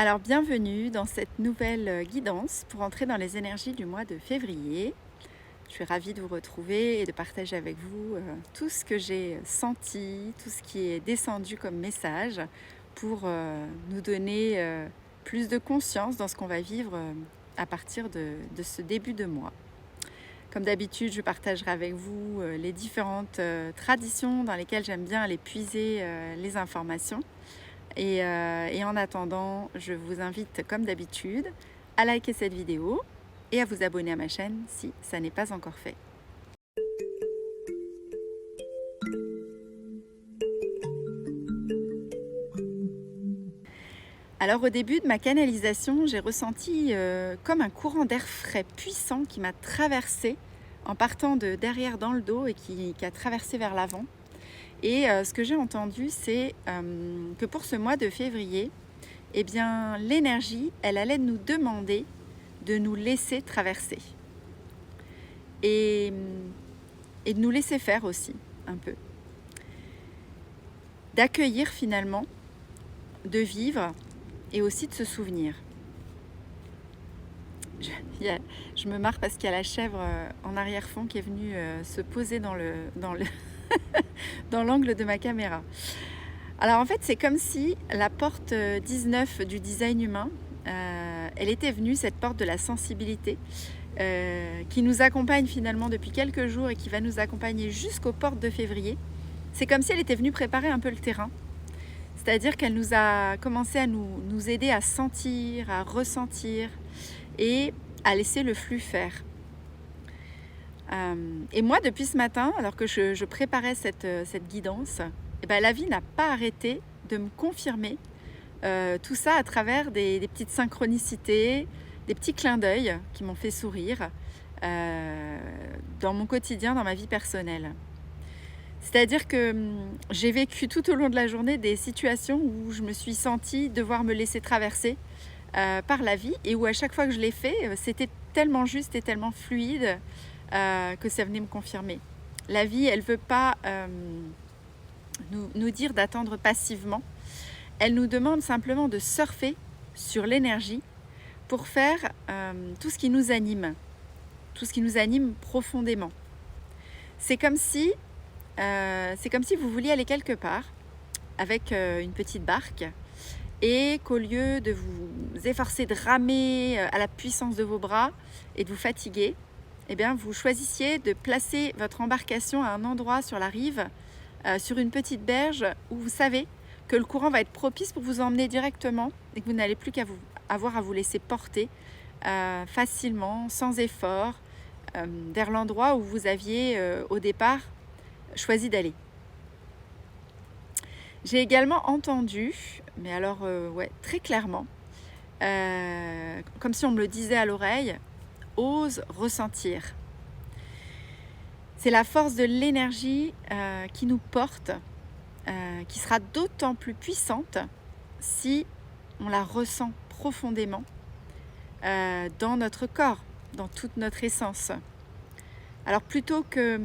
Alors bienvenue dans cette nouvelle guidance pour entrer dans les énergies du mois de février. Je suis ravie de vous retrouver et de partager avec vous tout ce que j'ai senti, tout ce qui est descendu comme message pour nous donner plus de conscience dans ce qu'on va vivre à partir de ce début de mois. Comme d'habitude, je partagerai avec vous les différentes traditions dans lesquelles j'aime bien aller puiser les informations. Et en attendant, je vous invite comme d'habitude à liker cette vidéo et à vous abonner à ma chaîne si ça n'est pas encore fait. Alors au début de ma canalisation, j'ai ressenti comme un courant d'air frais puissant qui m'a traversé en partant de derrière dans le dos et qui a traversé vers l'avant. Et ce que j'ai entendu, c'est que pour ce mois de février, eh bien, l'énergie, elle allait nous demander de nous laisser traverser. Et de nous laisser faire aussi, un peu. D'accueillir finalement, de vivre et aussi de se souvenir. Je me marre parce qu'il y a la chèvre en arrière-fond qui est venue se poser dans l'angle de ma caméra. Alors en fait, c'est comme si la porte 19 du design humain, elle était venue, cette porte de la sensibilité, qui nous accompagne finalement depuis quelques jours et qui va nous accompagner jusqu'aux portes de février. C'est comme si elle était venue préparer un peu le terrain. C'est-à-dire qu'elle nous a commencé à nous aider à sentir, à ressentir et à laisser le flux faire. Et moi, depuis ce matin, alors que je préparais cette guidance, eh ben, la vie n'a pas arrêté de me confirmer tout ça à travers des petites synchronicités, des petits clins d'œil qui m'ont fait sourire dans mon quotidien, dans ma vie personnelle. C'est-à-dire que j'ai vécu tout au long de la journée des situations où je me suis sentie devoir me laisser traverser par la vie et où à chaque fois que je l'ai fait, c'était tellement juste et tellement fluide que ça venait me confirmer. La vie, elle ne veut pas nous dire d'attendre passivement. Elle nous demande simplement de surfer sur l'énergie pour faire tout ce qui nous anime profondément. C'est comme si vous vouliez aller quelque part avec une petite barque et qu'au lieu de vous efforcer de ramer à la puissance de vos bras et de vous fatiguer, eh bien, vous choisissiez de placer votre embarcation à un endroit sur la rive, sur une petite berge où vous savez que le courant va être propice pour vous emmener directement et que vous n'allez plus qu'à avoir à vous laisser porter facilement, sans effort, vers l'endroit où vous aviez au départ choisi d'aller. J'ai également entendu, mais alors très clairement, comme si on me le disait à l'oreille, ose ressentir. C'est la force de l'énergie qui nous porte, qui sera d'autant plus puissante si on la ressent profondément dans notre corps, dans toute notre essence. Alors plutôt que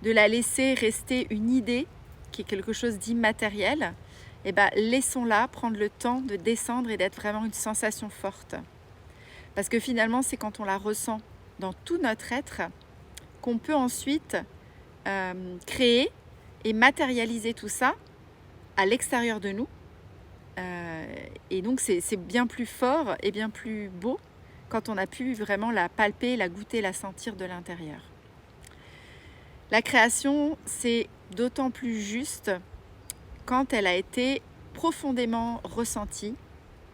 de la laisser rester une idée, qui est quelque chose d'immatériel, eh ben, laissons-la prendre le temps de descendre et d'être vraiment une sensation forte. Parce que finalement, c'est quand on la ressent dans tout notre être qu'on peut ensuite créer et matérialiser tout ça à l'extérieur de nous. Et donc, c'est bien plus fort et bien plus beau quand on a pu vraiment la palper, la goûter, la sentir de l'intérieur. La création, c'est d'autant plus juste quand elle a été profondément ressentie,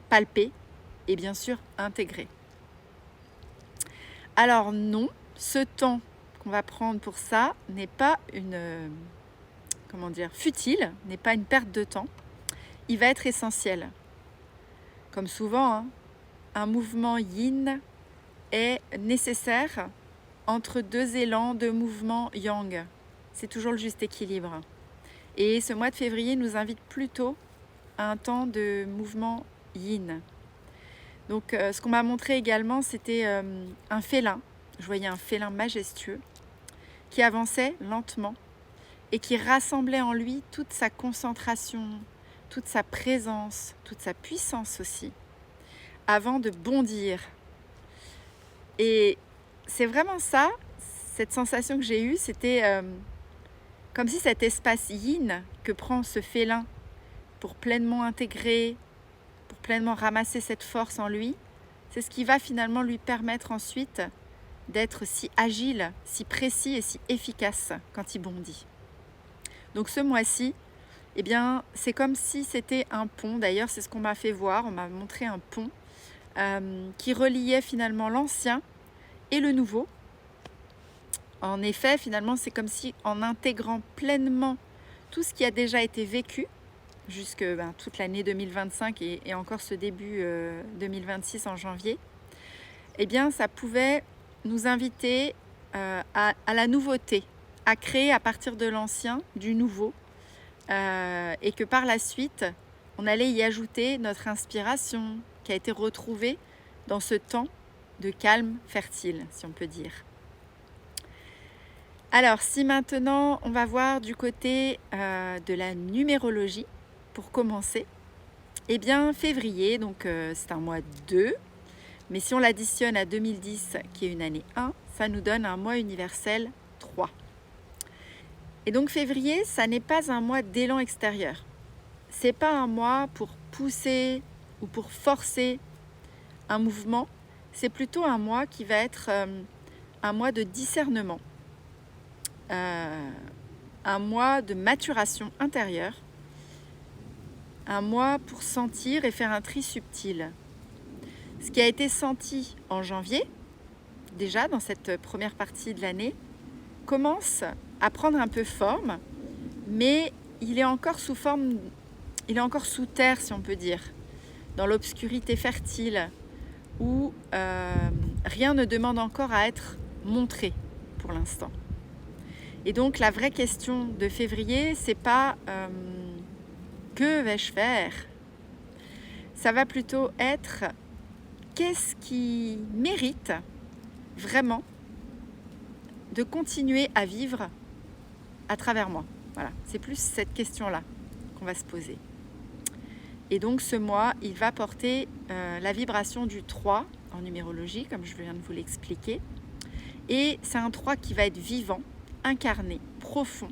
palpée et bien sûr intégrée. Alors non, ce temps qu'on va prendre pour ça n'est pas futile, n'est pas une perte de temps. Il va être essentiel. Comme souvent, un mouvement yin est nécessaire entre deux élans de mouvement yang. C'est toujours le juste équilibre. Et ce mois de février nous invite plutôt à un temps de mouvement yin. Donc ce qu'on m'a montré également, c'était un félin. Je voyais un félin majestueux qui avançait lentement et qui rassemblait en lui toute sa concentration, toute sa présence, toute sa puissance aussi, avant de bondir. Et c'est vraiment ça, cette sensation que j'ai eue, c'était comme si cet espace yin que prend ce félin pour pleinement intégrer, pour pleinement ramasser cette force en lui, c'est ce qui va finalement lui permettre ensuite d'être si agile, si précis et si efficace quand il bondit. Donc ce mois-ci, eh bien, c'est comme si c'était un pont. D'ailleurs, c'est ce qu'on m'a fait voir. On m'a montré un pont qui reliait finalement l'ancien et le nouveau. En effet, finalement, c'est comme si en intégrant pleinement tout ce qui a déjà été vécu, jusque toute l'année 2025 et encore ce début 2026 en janvier, eh bien, ça pouvait nous inviter à la nouveauté, à créer à partir de l'ancien, du nouveau, et que par la suite, on allait y ajouter notre inspiration qui a été retrouvée dans ce temps de calme fertile, si on peut dire. Alors, si maintenant, on va voir du côté de la numérologie, pour commencer, eh bien, février, donc c'est un mois 2, mais si on l'additionne à 2010, qui est une année 1, ça nous donne un mois universel 3. Et donc février, ça n'est pas un mois d'élan extérieur. C'est pas un mois pour pousser ou pour forcer un mouvement. C'est plutôt un mois qui va être un mois de discernement, un mois de maturation intérieure, un mois pour sentir et faire un tri subtil. Ce qui a été senti en janvier, déjà dans cette première partie de l'année, commence à prendre un peu forme, mais il est encore sous terre, si on peut dire, dans l'obscurité fertile, où rien ne demande encore à être montré pour l'instant. Et donc la vraie question de février, c'est pas que vais-je faire ? Ça va plutôt être qu'est-ce qui mérite vraiment de continuer à vivre à travers moi. Voilà, c'est plus cette question-là qu'on va se poser. Et donc ce mois, il va porter la vibration du 3 en numérologie, comme je viens de vous l'expliquer. Et c'est un 3 qui va être vivant, incarné, profond.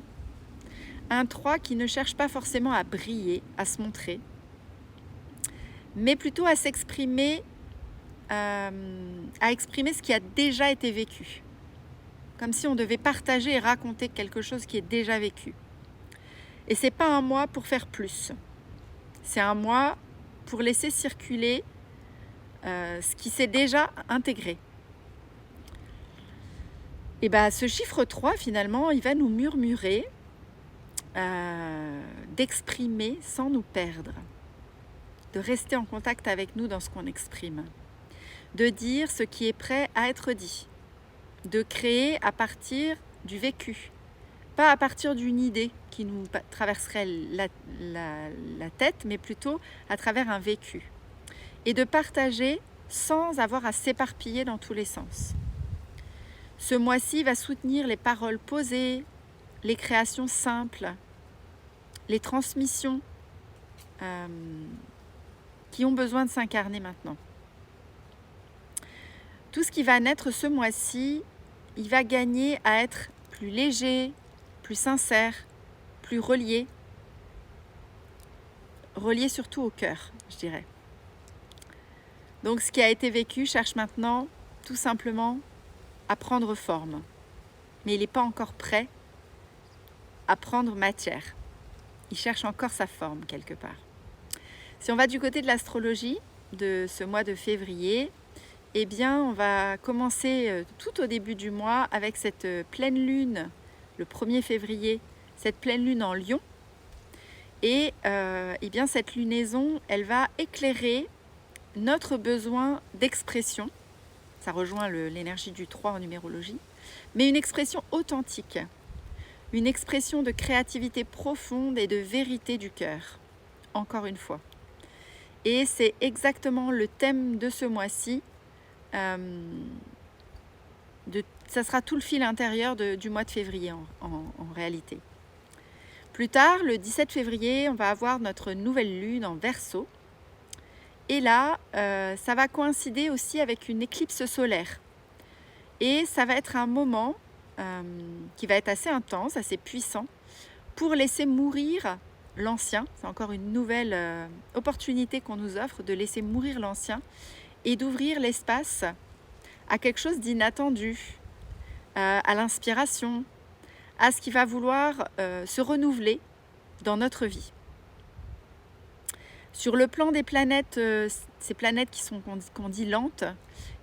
Un 3 qui ne cherche pas forcément à briller, à se montrer, mais plutôt à s'exprimer, à exprimer ce qui a déjà été vécu. Comme si on devait partager et raconter quelque chose qui est déjà vécu. Et c'est pas un mois pour faire plus. C'est un mois pour laisser circuler ce qui s'est déjà intégré. Et ce chiffre 3, finalement, il va nous murmurer d'exprimer sans nous perdre, de rester en contact avec nous dans ce qu'on exprime, de dire ce qui est prêt à être dit, de créer à partir du vécu, pas à partir d'une idée qui nous traverserait la tête, mais plutôt à travers un vécu, et de partager sans avoir à s'éparpiller dans tous les sens. Ce mois-ci va soutenir les paroles posées, les créations simples, les transmissions qui ont besoin de s'incarner maintenant. Tout ce qui va naître ce mois-ci, il va gagner à être plus léger, plus sincère, plus relié surtout au cœur, je dirais. Donc ce qui a été vécu cherche maintenant tout simplement à prendre forme, mais il n'est pas encore prêt à prendre matière. Il cherche encore sa forme quelque part. Si on va du côté de l'astrologie de ce mois de février, eh bien on va commencer tout au début du mois avec cette pleine lune, le 1er février, cette pleine lune en Lion. Et eh bien cette lunaison, elle va éclairer notre besoin d'expression. Ça rejoint l'énergie du 3 en numérologie, mais une expression authentique, une expression de créativité profonde et de vérité du cœur, encore une fois. Et c'est exactement le thème de ce mois-ci. Ça sera tout le fil intérieur du mois de février en réalité. Plus tard, le 17 février, on va avoir notre nouvelle lune en Verseau. Et là, ça va coïncider aussi avec une éclipse solaire. Et ça va être un moment qui va être assez intense, assez puissant, pour laisser mourir l'ancien. C'est encore une nouvelle opportunité qu'on nous offre de laisser mourir l'ancien et d'ouvrir l'espace à quelque chose d'inattendu, à l'inspiration, à ce qui va vouloir se renouveler dans notre vie. Sur le plan des planètes, ces planètes qui sont qu'on dit lentes,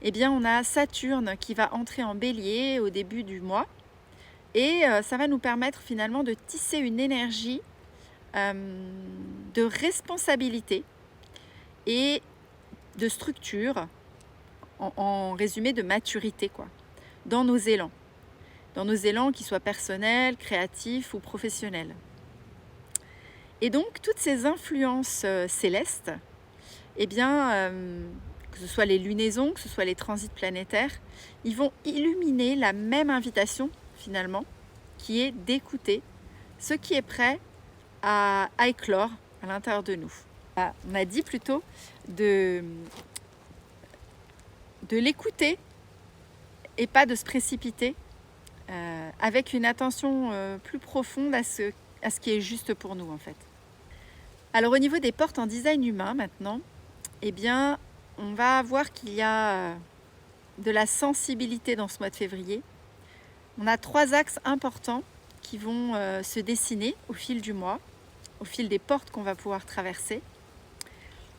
eh bien on a Saturne qui va entrer en Bélier au début du mois et ça va nous permettre finalement de tisser une énergie de responsabilité et de structure, en résumé de maturité quoi, dans nos élans. Dans nos élans qui soient personnels, créatifs ou professionnels. Et donc, toutes ces influences célestes, eh bien, que ce soit les lunaisons, que ce soit les transits planétaires, ils vont illuminer la même invitation, finalement, qui est d'écouter ce qui est prêt à éclore à l'intérieur de nous. On a dit plutôt de l'écouter et pas de se précipiter, avec une attention plus profonde à ce qui est juste pour nous en fait. Alors au niveau des portes en design humain maintenant, eh bien on va voir qu'il y a de la sensibilité dans ce mois de février. On a 3 axes importants qui vont se dessiner au fil du mois, au fil des portes qu'on va pouvoir traverser.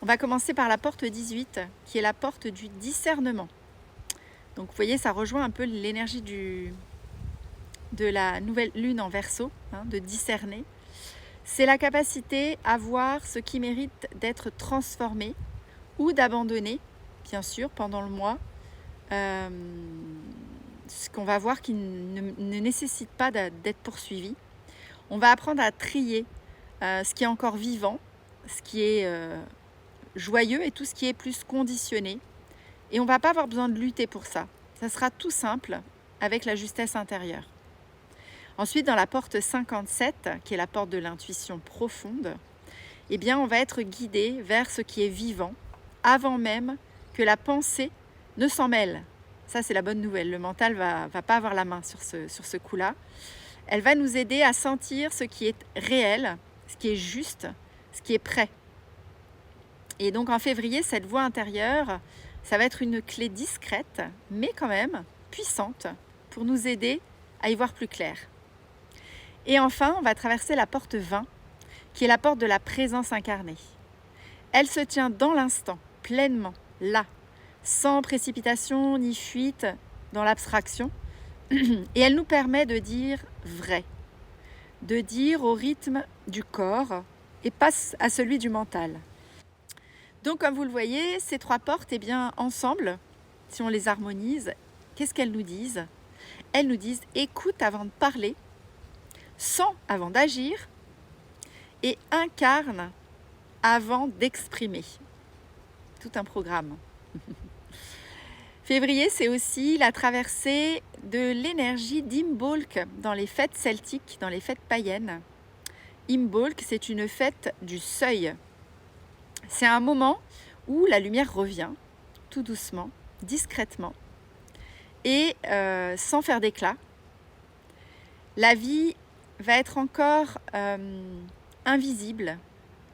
On va commencer par la porte 18 qui est la porte du discernement. Donc vous voyez, ça rejoint un peu l'énergie de la nouvelle lune en Verseau, de discerner. C'est la capacité à voir ce qui mérite d'être transformé ou d'abandonner, bien sûr, pendant le mois, ce qu'on va voir qui ne nécessite pas d'être poursuivi. On va apprendre à trier ce qui est encore vivant, ce qui est joyeux et tout ce qui est plus conditionné. Et on ne va pas avoir besoin de lutter pour ça. Ça sera tout simple avec la justesse intérieure. Ensuite, dans la porte 57, qui est la porte de l'intuition profonde, eh bien, on va être guidé vers ce qui est vivant, avant même que la pensée ne s'en mêle. Ça, c'est la bonne nouvelle. Le mental va pas avoir la main sur ce coup-là. Elle va nous aider à sentir ce qui est réel, ce qui est juste, ce qui est prêt. Et donc, en février, cette voix intérieure, ça va être une clé discrète, mais quand même puissante, pour nous aider à y voir plus clair. Et enfin, on va traverser la porte 20, qui est la porte de la présence incarnée. Elle se tient dans l'instant, pleinement, là, sans précipitation ni fuite dans l'abstraction. Et elle nous permet de dire vrai, de dire au rythme du corps et pas à celui du mental. Donc, comme vous le voyez, ces 3 portes, eh bien, ensemble, si on les harmonise, qu'est-ce qu'elles nous disent ? Elles nous disent « écoute avant de parler », sens avant d'agir et incarne avant d'exprimer. Tout un programme. Février, c'est aussi la traversée de l'énergie d'Imbolc dans les fêtes celtiques, dans les fêtes païennes. Imbolc, c'est une fête du seuil. C'est un moment où la lumière revient, tout doucement, discrètement, et sans faire d'éclat. La vie va être encore invisible,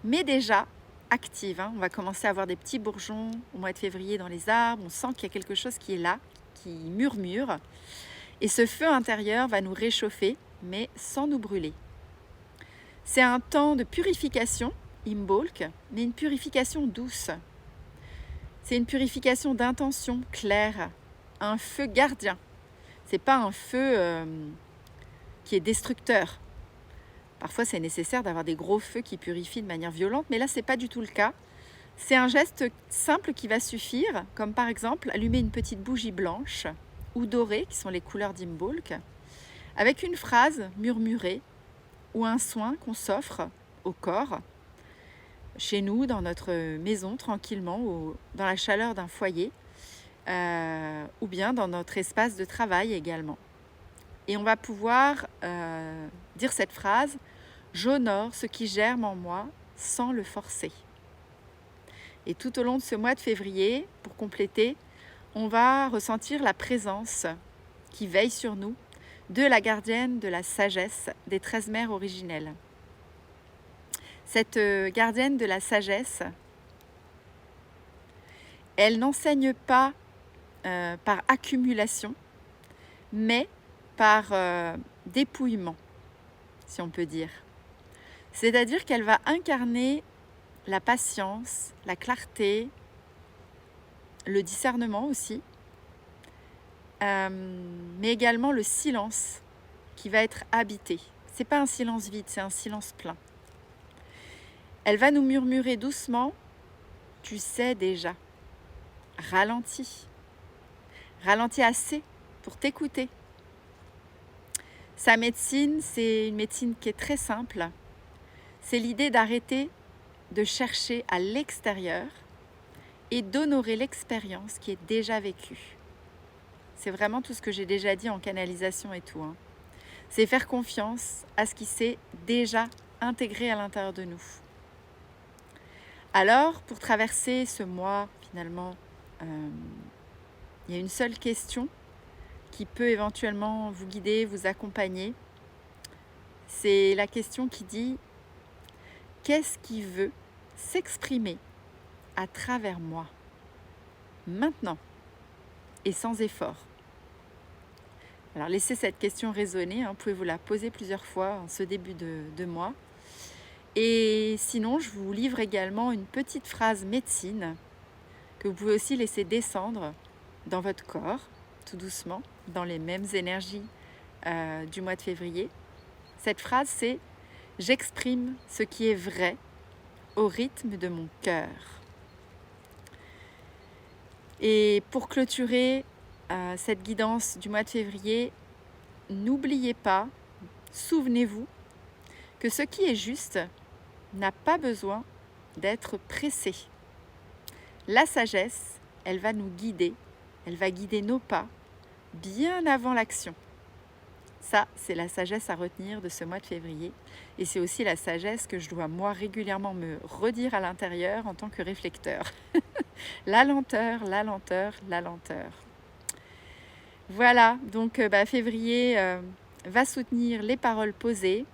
mais déjà active. On va commencer à avoir des petits bourgeons au mois de février dans les arbres. On sent qu'il y a quelque chose qui est là, qui murmure. Et ce feu intérieur va nous réchauffer, mais sans nous brûler. C'est un temps de purification, Imbolc, mais une purification douce. C'est une purification d'intention claire, un feu gardien. C'est pas un feu qui est destructeur. Parfois, c'est nécessaire d'avoir des gros feux qui purifient de manière violente, mais là, c'est pas du tout le cas. C'est un geste simple qui va suffire, comme par exemple allumer une petite bougie blanche ou dorée, qui sont les couleurs d'Imbolc, avec une phrase murmurée ou un soin qu'on s'offre au corps, chez nous, dans notre maison, tranquillement, ou dans la chaleur d'un foyer, ou bien dans notre espace de travail également. Et on va pouvoir dire cette phrase J'honore ce qui germe en moi sans le forcer. Et tout au long de ce mois de février, pour compléter, on va ressentir la présence qui veille sur nous de la gardienne de la sagesse des 13 mères originelles. Cette gardienne de la sagesse, elle n'enseigne pas par accumulation, mais par dépouillement, si on peut dire. C'est-à-dire qu'elle va incarner la patience, la clarté, le discernement aussi, mais également le silence qui va être habité. Ce n'est pas un silence vide, c'est un silence plein. Elle va nous murmurer doucement, tu sais déjà, ralentis. Ralentis assez pour t'écouter. Sa médecine, c'est une médecine qui est très simple. C'est l'idée d'arrêter de chercher à l'extérieur et d'honorer l'expérience qui est déjà vécue. C'est vraiment tout ce que j'ai déjà dit en canalisation et tout. C'est faire confiance à ce qui s'est déjà intégré à l'intérieur de nous. Alors, pour traverser ce mois, finalement, il y a une seule question qui peut éventuellement vous guider, vous accompagner. C'est la question qui dit « Qu'est-ce qui veut s'exprimer à travers moi, maintenant et sans effort ?» Alors laissez cette question résonner, vous pouvez vous la poser plusieurs fois en ce début de mois. Et sinon, je vous livre également une petite phrase médecine que vous pouvez aussi laisser descendre dans votre corps, tout doucement, dans les mêmes énergies du mois de février. Cette phrase, c'est « J'exprime ce qui est vrai au rythme de mon cœur ». Et pour clôturer cette guidance du mois de février, n'oubliez pas, souvenez-vous que ce qui est juste n'a pas besoin d'être pressé. La sagesse, elle va nous guider, elle va guider nos pas bien avant l'action. Ça, c'est la sagesse à retenir de ce mois de février. Et c'est aussi la sagesse que je dois, moi, régulièrement me redire à l'intérieur en tant que réflecteur. La lenteur, la lenteur, la lenteur. Voilà, donc février va soutenir les paroles posées,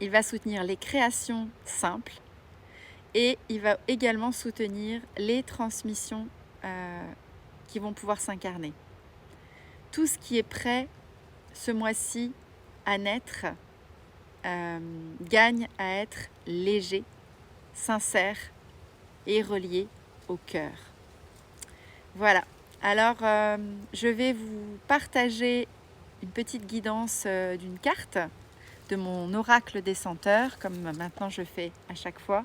il va soutenir les créations simples et il va également soutenir les transmissions qui vont pouvoir s'incarner. Tout ce qui est prêt ce mois-ci à naître gagne à être léger, sincère et relié au cœur. Voilà, alors je vais vous partager une petite guidance d'une carte de mon oracle des senteurs, comme maintenant je fais à chaque fois.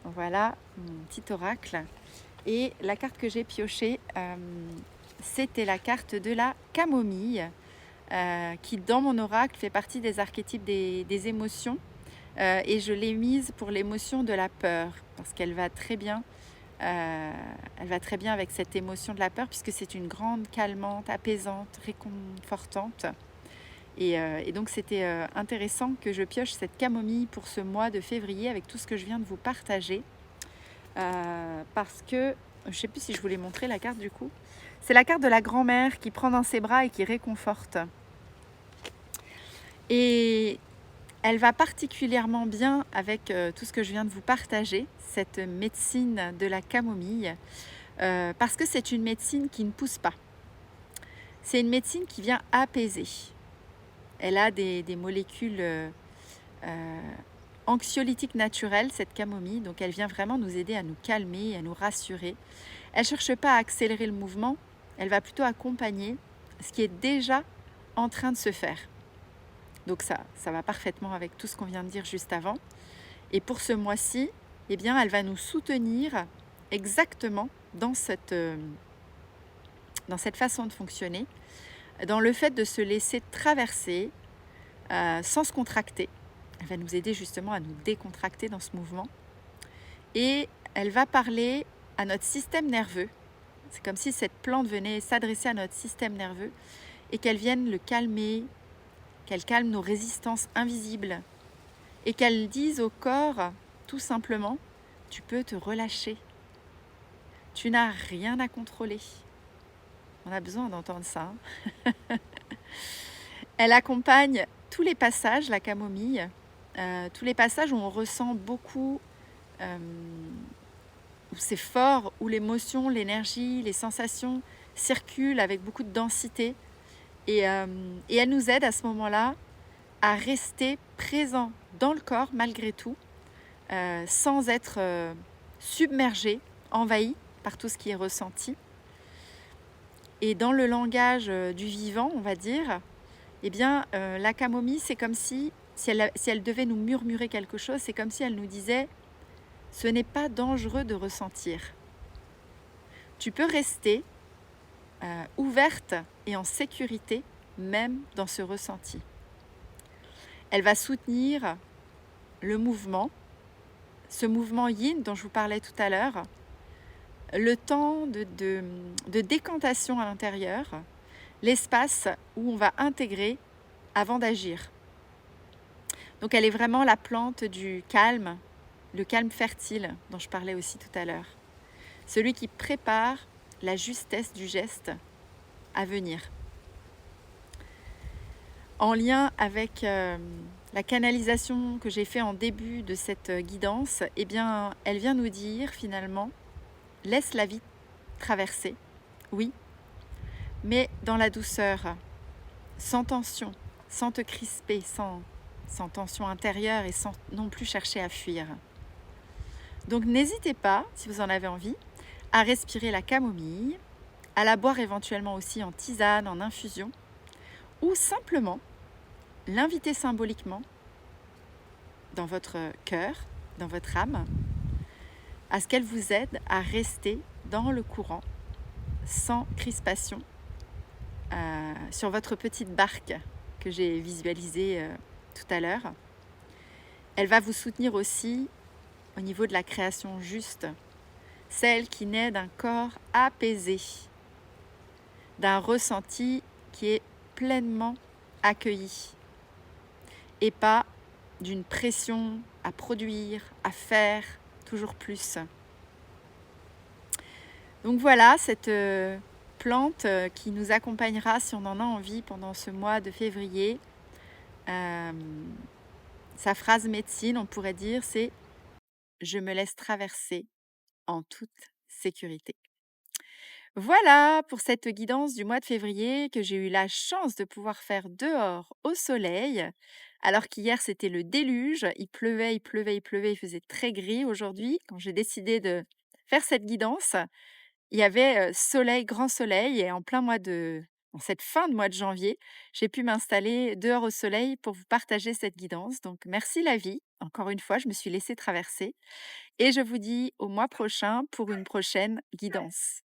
Voilà mon petit oracle. Et la carte que j'ai piochée, c'était la carte de la camomille, qui dans mon oracle fait partie des archétypes des émotions. Et je l'ai mise pour l'émotion de la peur, parce qu'elle va très bien. Elle va très bien avec cette émotion de la peur, puisque c'est une grande calmante, apaisante, réconfortante. Et donc c'était intéressant que je pioche cette camomille pour ce mois de février avec tout ce que je viens de vous partager. Parce que, je ne sais plus si je vous l'ai montré la carte du coup, c'est la carte de la grand-mère qui prend dans ses bras et qui réconforte. Et elle va particulièrement bien avec tout ce que je viens de vous partager, cette médecine de la camomille, parce que c'est une médecine qui ne pousse pas. C'est une médecine qui vient apaiser. Elle a des molécules anxiolytiques naturelles, cette camomille, donc elle vient vraiment nous aider à nous calmer, à nous rassurer. Elle ne cherche pas à accélérer le mouvement, elle va plutôt accompagner ce qui est déjà en train de se faire. Donc ça va parfaitement avec tout ce qu'on vient de dire juste avant. Et pour ce mois-ci, eh bien, elle va nous soutenir exactement dans cette façon de fonctionner, dans le fait de se laisser traverser sans se contracter. Elle va nous aider justement à nous décontracter dans ce mouvement. Et elle va parler à notre système nerveux. C'est comme si cette plante venait s'adresser à notre système nerveux et qu'elle vienne le calmer, qu'elle calme nos résistances invisibles et qu'elles disent au corps, tout simplement, tu peux te relâcher. Tu n'as rien à contrôler. On a besoin d'entendre ça, hein. Elle accompagne tous les passages, la camomille, tous les passages où on ressent beaucoup, où c'est fort, où l'émotion, l'énergie, les sensations circulent avec beaucoup de densité et elle nous aide à ce moment-là à rester présent dans le corps malgré tout, sans être, submergé, envahi par tout ce qui est ressenti et dans le langage, du vivant, on va dire, eh bien, la camomille, c'est comme si elle devait nous murmurer quelque chose, c'est comme si elle nous disait: «Ce n'est pas dangereux de ressentir. Tu peux rester, ouverte et en sécurité, même dans ce ressenti». Elle va soutenir le mouvement, ce mouvement yin dont je vous parlais tout à l'heure, le temps de décantation à l'intérieur, l'espace où on va intégrer avant d'agir. Donc elle est vraiment la plante du calme, le calme fertile dont je parlais aussi tout à l'heure. Celui qui prépare la justesse du geste à venir. En lien avec la canalisation que j'ai fait en début de cette guidance, eh bien, elle vient nous dire finalement, laisse la vie traverser, oui, mais dans la douceur, sans tension, sans te crisper, sans tension intérieure et sans non plus chercher à fuir. Donc n'hésitez pas, si vous en avez envie, à respirer la camomille, à la boire éventuellement aussi en tisane, en infusion, ou simplement l'inviter symboliquement dans votre cœur, dans votre âme, à ce qu'elle vous aide à rester dans le courant, sans crispation, sur votre petite barque que j'ai visualisée tout à l'heure. Elle va vous soutenir aussi au niveau de la création juste, celle qui naît d'un corps apaisé, d'un ressenti qui est pleinement accueilli et pas d'une pression à produire, à faire toujours plus. Donc voilà, cette plante qui nous accompagnera si on en a envie pendant ce mois de février. Sa phrase médecine, on pourrait dire, c'est « Je me laisse traverser en toute sécurité ». Voilà pour cette guidance du mois de février que j'ai eu la chance de pouvoir faire dehors au soleil, alors qu'hier c'était le déluge, il pleuvait, il pleuvait, il pleuvait, il faisait très gris aujourd'hui. Quand j'ai décidé de faire cette guidance, il y avait soleil, grand soleil et en cette fin de mois de janvier, j'ai pu m'installer dehors au soleil pour vous partager cette guidance. Donc merci la vie, encore une fois, je me suis laissée traverser et je vous dis au mois prochain pour une prochaine guidance.